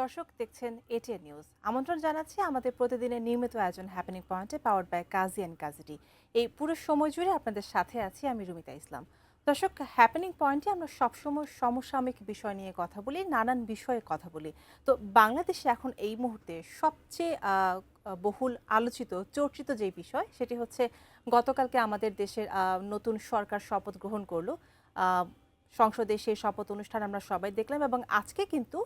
দর্শক দেখছেন ATN news. আমন্ত্রণ জানাচ্ছি আমাদের প্রতিদিনের নিয়মিত আয়োজন হ্যাপেনিং পয়েন্টে, পাওয়ার্ড বাই কাজী অ্যান্ড কাজীটি। এই পুরো সময় জুড়ে আপনাদের সাথে আছি আমি রুমিতা ইসলাম। দর্শক, হ্যাপেনিং পয়েন্টে আমরা সবসময় সমসাময়িক বিষয় নিয়ে কথা বলি, নানান বিষয়ে কথা বলি। তো বাংলাদেশে এখন এই মুহূর্তে সবচেয়ে বহুল আলোচিত চর্চিত যে বিষয়, সেটি হচ্ছে গতকালকে আমাদের দেশের নতুন সরকার শপথ গ্রহণ করলো। সংসদে সেই শপথ অনুষ্ঠান আমরা সবাই দেখলাম এবং আজকে কিন্তু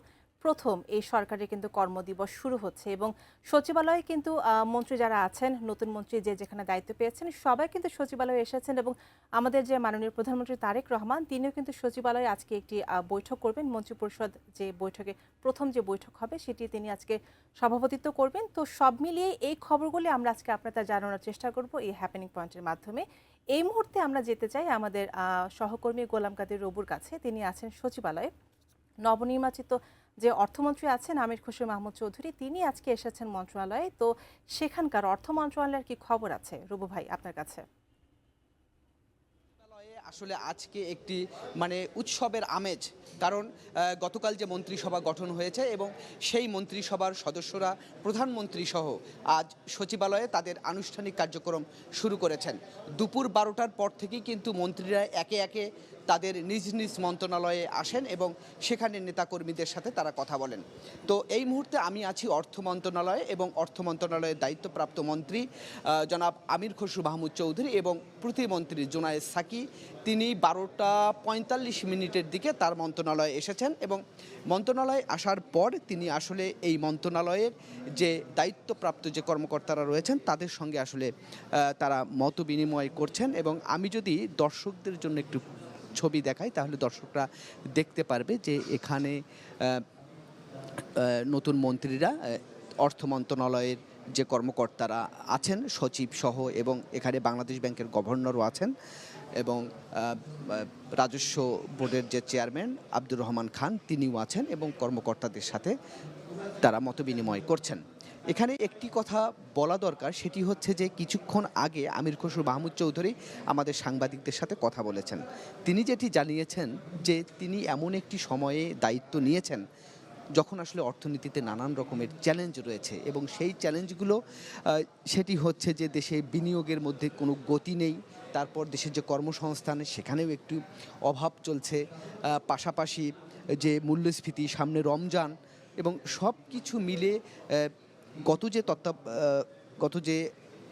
প্রথম এই সরকারের কিন্তু কর্মদিবস শুরু হচ্ছে এবং সচিবালয়ে কিন্তু মন্ত্রী যারা আছেন, নতুন মন্ত্রী যে যেখানে দায়িত্ব পেয়েছেন, সবাই কিন্তু সচিবালয়ে এসেছেন এবং আমাদের যে মাননীয় প্রধানমন্ত্রী তারেক রহমান, তিনিও কিন্তু সচিবালয়ে আজকে একটি বৈঠক করবেন। মন্ত্রিপরিষদ যে বৈঠকে প্রথম যে বৈঠক হবে সেটি তিনি আজকে সভাপতিত্ব করবেন। তো সব মিলিয়ে এই খবরগুলি আমরা আজকে আপনাদের জানানোর চেষ্টা করব এই হ্যাপেনিং পয়েন্টের মাধ্যমে। এই মুহূর্তে আমরা যেতে চাই আমাদের সহকর্মী গোলাম কাদের রবুর কাছে। তিনি আছেন সচিবালয়ে। নবনির্বাচিত যে অর্থমন্ত্রী আছেন আমির খসরু মাহমুদ চৌধুরী, তিনি আজকে এসেছেন মন্ত্রণালয়ে। তো সেখানকার অর্থ মন্ত্রণালয়ের কি খবর আছে রবু ভাই আপনার কাছে? আসলে আজকে একটি উৎসবের আমেজ, কারণ গতকাল যে মন্ত্রিসভা গঠন হয়েছে এবং সেই মন্ত্রিসভার সদস্যরা প্রধানমন্ত্রী সহ আজ সচিবালয়ে তাদের আনুষ্ঠানিক কার্যক্রম শুরু করেছেন। দুপুর 12টার পর থেকেই কিন্তু মন্ত্রীরা একে একে তাদের নিজ নিজ মন্ত্রণালয়ে আসেন এবং সেখানে নেতাকর্মীদের সাথে তারা কথা বলেন। তো এই মুহূর্তে আমি আছি অর্থ মন্ত্রণালয়ে এবং অর্থ মন্ত্রণালয়ের দায়িত্বপ্রাপ্ত মন্ত্রী জনাব আমির খসরু মাহমুদ চৌধুরী এবং প্রতিমন্ত্রী জোনায়েদ সাকি, তিনি 12টা 45 মিনিটের দিকে তার মন্ত্রণালয়ে এসেছেন এবং মন্ত্রণালয়ে আসার পর তিনি আসলে এই মন্ত্রণালয়ের যে দায়িত্বপ্রাপ্ত যে কর্মকর্তারা রয়েছেন তাদের সঙ্গে আসলে তারা মত বিনিময় করছেন। এবং আমি যদি দর্শকদের জন্য একটু ছবি দেখাই তাহলে দর্শকরা দেখতে পারবে যে এখানে নতুন মন্ত্রীরা অর্থ মন্ত্রণালয়ের যে কর্মকর্তারা আছেন সচিব সহ, এবং এখানে বাংলাদেশ ব্যাংকের গভর্নরও আছেন এবং রাজস্ব বোর্ডের যে চেয়ারম্যান আব্দুর রহমান খান তিনিও আছেন এবং কর্মকর্তাদের সাথে তারা মতবিনিময় করছেন। এখানে একটি কথা বলা দরকার, সেটি হচ্ছে যে কিছুক্ষণ আগে আমির খসরু মাহমুদ চৌধুরী আমাদের সাংবাদিকদের সাথে কথা বলেছেন। তিনি যেটি জানিয়েছেন যে তিনি এমন একটি সময়ে দায়িত্ব নিয়েছেন যখন আসলে অর্থনীতিতে নানান রকমের চ্যালেঞ্জ রয়েছে এবং সেই চ্যালেঞ্জগুলো সেটি হচ্ছে যে দেশে বিনিয়োগের মধ্যে কোনো গতি নেই, তারপর দেশের যে কর্মসংস্থান সেখানেও একটু অভাব চলছে, পাশাপাশি যে মূল্যস্ফীতি, সামনে রমজান এবং সব কিছু মিলে গত যে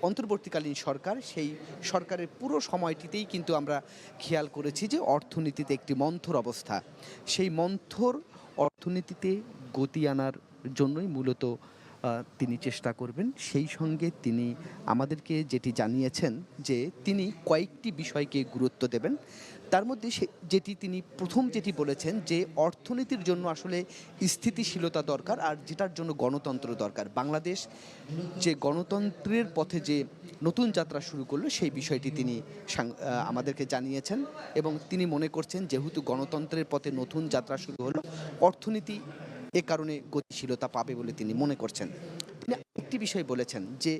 অন্তর্বর্তীকালীন সরকার, সেই সরকারের পুরো সময়টিতেই কিন্তু আমরা খেয়াল করেছি যে অর্থনীতিতে একটি মন্থর অবস্থা। সেই মন্থর অর্থনীতিতে গতি আনার জন্যই মূলত তিনি চেষ্টা করবেন। সেই সঙ্গে তিনি আমাদেরকে যেটি জানিয়েছেন যে তিনি কয়েকটি বিষয়কে গুরুত্ব দেবেন। তার মধ্যে তিনি প্রথম যেটি বলেছেন যে অর্থনীতির জন্য আসলে স্থিতিশীলতা দরকার, আর যেটার জন্য গণতন্ত্র দরকার। বাংলাদেশ যে গণতন্ত্রের পথে যে নতুন যাত্রা শুরু করলো সেই বিষয়টি তিনি আমাদেরকে জানিয়েছেন এবং তিনি মনে করছেন যেহেতু গণতন্ত্রের পথে নতুন যাত্রা শুরু হলো, অর্থনীতি এ কারণে গতিশীলতা পাবে বলে তিনি মনে করছেন। তিনি একটি বিষয় বলেছেন যে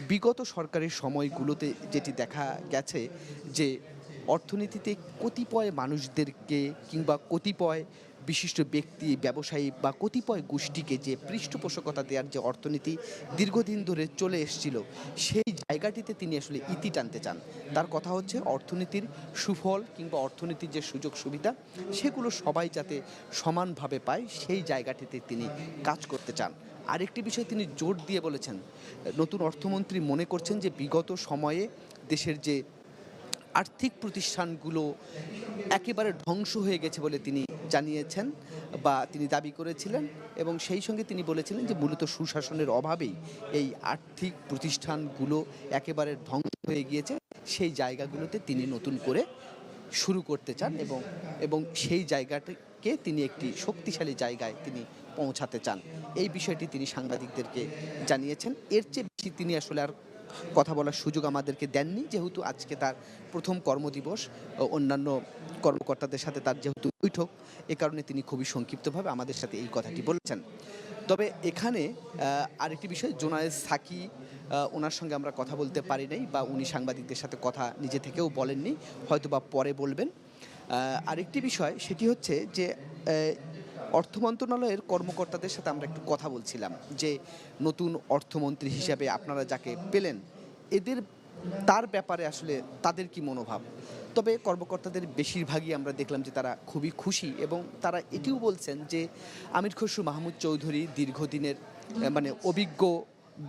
বিগত সরকারের সময়গুলোতে যেটি দেখা গেছে যে অর্থনীতিতে কতিপয় মানুষদেরকে কিংবা কতিপয় বিশিষ্ট ব্যক্তি, ব্যবসায়ী বা কতিপয় গোষ্ঠীকে যে পৃষ্ঠপোষকতা দেওয়ার যে অর্থনীতি দীর্ঘদিন ধরে চলে এসেছিল, সেই জায়গাটিতে তিনি আসলে ইতি টানতে চান। তার কথা হচ্ছে অর্থনীতির সুফল কিংবা অর্থনীতির যে সুযোগ সুবিধা সেগুলো সবাই যাতে সমানভাবে পায়, সেই জায়গাটিতে তিনি কাজ করতে চান। আরেকটি বিষয় তিনি জোর দিয়ে বলেছেন, নতুন অর্থমন্ত্রী মনে করছেন যে বিগত সময়ে দেশের যে আর্থিক প্রতিষ্ঠানগুলো একেবারে ধ্বংস হয়ে গেছে বলে তিনি জানিয়েছেন বা তিনি দাবি করেছিলেন এবং সেই সঙ্গে তিনি বলেছিলেন যে মূলত সুশাসনের অভাবেই এই আর্থিক প্রতিষ্ঠানগুলো একেবারে ধ্বংস হয়ে গিয়েছে। সেই জায়গাগুলোতে তিনি নতুন করে শুরু করতে চান এবং সেই জায়গাটিকে তিনি একটি শক্তিশালী জায়গায় তিনি পৌঁছাতে চান। এই বিষয়টি তিনি সাংবাদিকদেরকে জানিয়েছেন। এর চেয়ে বেশি তিনি আসলে আর কথা বলার সুযোগ আমাদেরকে দেননি, যেহেতু আজকে তার প্রথম কর্মদিবস, অন্যান্য কর্মকর্তাদের সাথে তার যেহেতু বৈঠক, এ কারণে তিনি খুবই সংক্ষিপ্তভাবে আমাদের সাথে এই কথাটি বলেছেন। তবে এখানে আরেকটি বিষয়, জোনায়েদ সাকি, ওনার সঙ্গে আমরা কথা বলতে পারি নাই বা উনি সাংবাদিকদের সাথে কথা নিজে থেকেও বলেননি, হয়তো বা পরে বলবেন। আরেকটি বিষয় সেটি হচ্ছে যে অর্থ মন্ত্রণালয়ের কর্মকর্তাদের সাথে আমরা একটু কথা বলছিলাম যে নতুন অর্থমন্ত্রী হিসাবে আপনারা যাকে পেলেন এদের তার ব্যাপারে আসলে তাদের কি মনোভাব। তবে কর্মকর্তাদের বেশিরভাগই আমরা দেখলাম যে তারা খুবই খুশি এবং তারা এটিও বলছেন যে আমির খসরু মাহমুদ চৌধুরী দীর্ঘদিনের মানে অভিজ্ঞ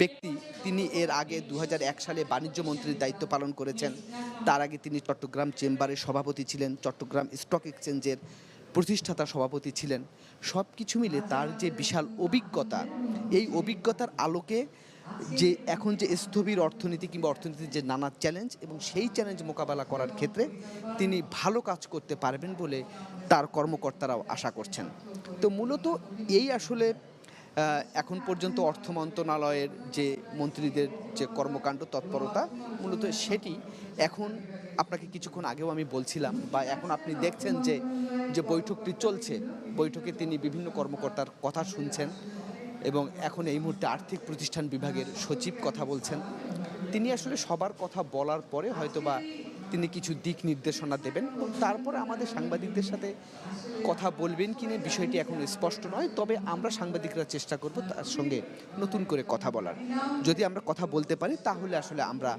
ব্যক্তি। তিনি এর আগে ২০০১ সালে বাণিজ্য মন্ত্রীর দায়িত্ব পালন করেছেন। তার আগে তিনি চট্টগ্রাম চেম্বারের সভাপতি ছিলেন, চট্টগ্রাম স্টক এক্সচেঞ্জের প্রতিষ্ঠাতা সভাপতি ছিলেন। সব কিছু মিলে তার যে বিশাল অভিজ্ঞতা, এই অভিজ্ঞতার আলোকে যে এখন যে স্থবির অর্থনীতি কিংবা অর্থনীতির যে নানা চ্যালেঞ্জ এবং সেই চ্যালেঞ্জ মোকাবেলা করার ক্ষেত্রে তিনি ভালো কাজ করতে পারবেন বলে তার কর্মকর্তারাও আশা করছেন। তো মূলত এই আসলে এখন পর্যন্ত অর্থ মন্ত্রণালয়ের যে মন্ত্রীদের যে কর্মকাণ্ড তৎপরতা মূলত সেটি এখন আপনাকে কিছুক্ষণ আগেও আমি বলছিলাম বা এখন আপনি দেখছেন যে যে বৈঠকটি চলছে, বৈঠকে তিনি বিভিন্ন কর্মকর্তার কথা শুনছেন এবং এখন এই মুহূর্তে আর্থিক প্রতিষ্ঠান বিভাগের সচিব কথা বলছেন। তিনি আসলে সবার কথা বলার পরে হয়তোবা তিনি কিছু দিক নির্দেশনা দেবেন এবং তারপরে আমাদের সাংবাদিকদের সাথে কথা বলবেন কিনা বিষয়টি এখন স্পষ্ট নয়। তবে আমরা সাংবাদিকরা চেষ্টা করব তার সঙ্গে নতুন করে কথা বলার। যদি আমরা কথা বলতে পারি তাহলে আসলে আমরা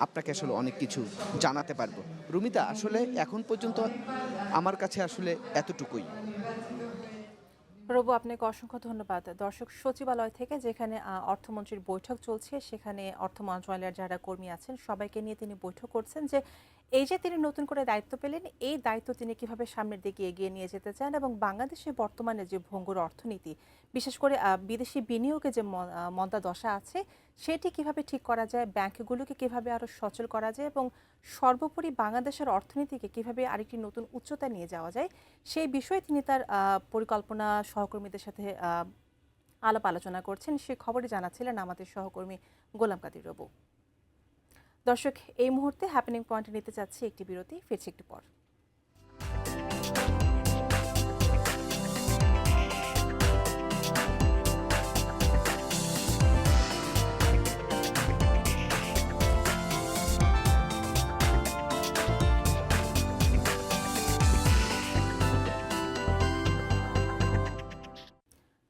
আপনাকে আসলে অনেক কিছু জানাতে পারবো। রুমিতা, আসলে এখন পর্যন্ত আমার কাছে আসলে এতটুকুই। রবু, আপনাকে অসংখ্য ধন্যবাদ। দর্শক, সচিবালয় থেকে যেখানে অর্থমন্ত্রীর বৈঠক চলছে সেখানে অর্থ মন্ত্রণালয়ের যারা কর্মী আছেন সবাইকে নিয়ে তিনি বৈঠক করছেন যে এই যে তিনি নতুন করে দায়িত্ব পেলেন, এই দায়িত্ব তিনি কিভাবে সামনের দিকে এগিয়ে নিয়ে যেতে চান এবং বাংলাদেশে বর্তমানে যে ভঙ্গুর অর্থনীতি, বিশেষ করে বিদেশি বিনিয়োগে যে মন্দা দশা আছে সেটি কিভাবে ঠিক করা যায়, ব্যাংকগুলোকে কিভাবে আরও সচল করা যায় এবং সর্বোপরি বাংলাদেশের অর্থনীতিকে কিভাবে আরেকটি নতুন উচ্চতায় নিয়ে যাওয়া যায় সেই বিষয়ে তিনি তার পরিকল্পনা সহকর্মীদের সাথে আলাপ আলোচনা করছেন। সে খবরই জানাচ্ছিলেন আমাদের সহকর্মী গোলাম কাদির রবু। দর্শক, এই মুহূর্তে হ্যাপেনিং পয়েন্টে নিতে চাচ্ছি একটি বিরতি, ফিরছি একটু পর।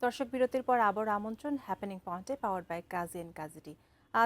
দর্শক, বিরতির পর আবার আমন্ত্রণ হ্যাপেনিং পয়েন্টে, পাওয়ার বাই কাজী এন্ড কাজীটি।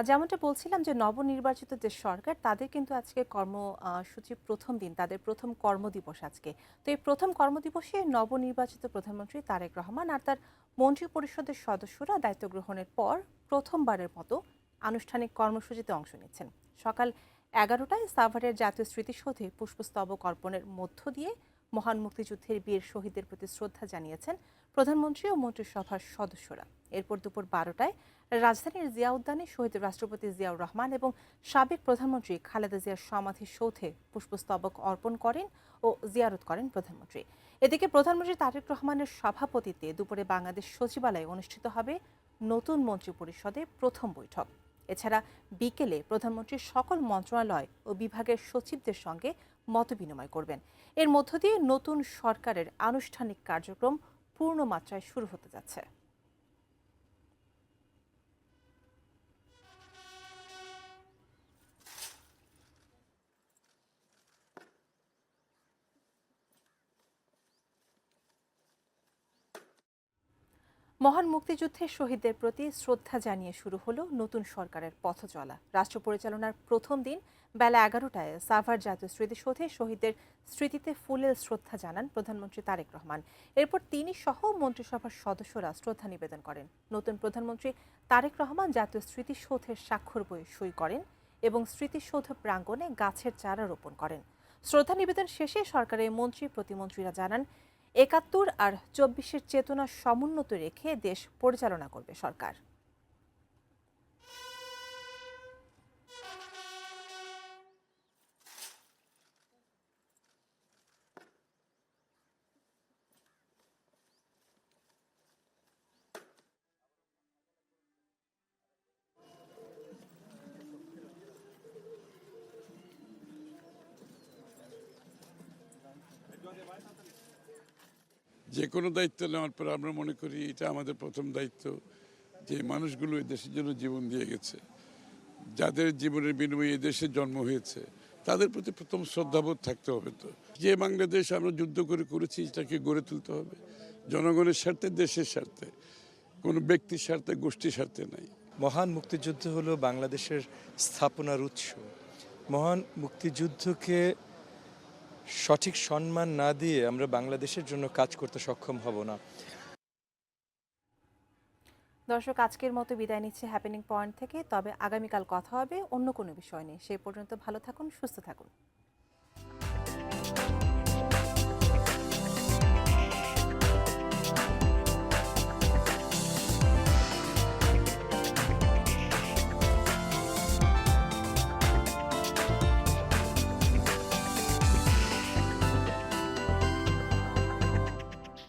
যেমনটা বলছিলাম যে নবনির্বাচিত যে সরকার তাদের কিন্তু আজকে কর্মসূচির প্রথম দিন, তাদের প্রথম কর্মদিবস আজকে। তো এই প্রথম কর্মদিবসে নবনির্বাচিত প্রধানমন্ত্রী তারেক রহমান আর তার মন্ত্রী পরিষদের সদস্যরা দায়িত্ব গ্রহণের পর প্রথমবারের মতো আনুষ্ঠানিক কর্মসূচিতে অংশ নিচ্ছেন। সকাল 11টায় সাভারের জাতীয় স্মৃতিসৌধে পুষ্পস্তবক অর্পণের মধ্য দিয়ে মহান মুক্তিযুদ্ধের বীর শহীদদের প্রতি শ্রদ্ধা জানিয়েছেন প্রধানমন্ত্রী ও মন্ত্রিসভার সদস্যরা। এরপর দুপুর 12টায় রাজধানীর জিয়া উদ্যানে শহীদ রাষ্ট্রপতি জিয়াউর রহমান এবং সাবেক প্রধানমন্ত্রী খালেদা জিয়ার সমাধি সৌধে পুষ্পস্তবক অর্পণ করেন ও জিয়ারত করেন প্রধানমন্ত্রী। এদিকে প্রধানমন্ত্রী তারেক রহমানের সভাপতিত্বে দুপুরে বাংলাদেশ সচিবালয়ে অনুষ্ঠিত হবে নতুন মন্ত্রী পরিষদের প্রথম বৈঠক। এছাড়া বিকেলে প্রধানমন্ত্রী সকল মন্ত্রণালয় ও বিভাগের সচিবদের সঙ্গে মতবিনিময় করবেন। এর মধ্য দিয়ে নতুন সরকারের আনুষ্ঠানিক কার্যক্রম পূর্ণ মাত্রায় শুরু হতে যাচ্ছে। মহান মুক্তিযুদ্ধের শহীদদের প্রতি শ্রদ্ধা জানিয়ে শুরু হলো নতুন সরকারের পথ চলা। রাষ্ট্র পরিচালনার প্রথম দিন বেলা 11টায় সাভার জাতীয় স্মৃতিসৌধে শহীদদের স্মৃতিতে ফুলেল শ্রদ্ধা জানান প্রধানমন্ত্রী তারেক রহমান। এরপর তিনি সহ মন্ত্রিসভার সদস্যরা শ্রদ্ধা নিবেদন করেন। নতুন প্রধানমন্ত্রী তারেক রহমান জাতীয় স্মৃতিসৌধের স্বাক্ষর বই সই করেন এবং স্মৃতিসৌধ প্রাঙ্গণে গাছের চারা রোপণ করেন। শ্রদ্ধা নিবেদন শেষে সরকারের মন্ত্রী প্রতিমন্ত্রীরা জানান ৭১ আর ২৪-এর চেতনা সমুন্নত রেখে দেশ পরিচালনা করবে সরকার। যে কোনো দায়িত্ব নেওয়ার পর আমরা মনে করি এটা আমাদের প্রথম দায়িত্ব, যে মানুষগুলো এই দেশের জন্য জীবন দিয়ে গেছে, যাদের জীবনের বিনিময়ে এই দেশে জন্ম হয়েছে, তাদের প্রতি প্রথম শ্রদ্ধাবোধ থাকতে হবে। তো যে বাংলাদেশ আমরা যুদ্ধ করে করেছি এটাকে গড়ে তুলতে হবে, জনগণের স্বার্থে, দেশের স্বার্থে, কোনো ব্যক্তির স্বার্থে, গোষ্ঠীর স্বার্থে নাই। মহান মুক্তিযুদ্ধ হলো বাংলাদেশের স্থাপনার উৎস। মহান মুক্তিযুদ্ধকে সঠিক সম্মান না দিয়ে আমরা বাংলাদেশের জন্য কাজ করতে সক্ষম হব না। দর্শক, আজকের মতো বিদায় নিচ্ছে হ্যাপেনিং পয়েন্ট থেকে। তবে আগামীকাল কথা হবে অন্য কোনো বিষয় নিয়ে। সেই পর্যন্ত ভালো থাকুন, সুস্থ থাকুন।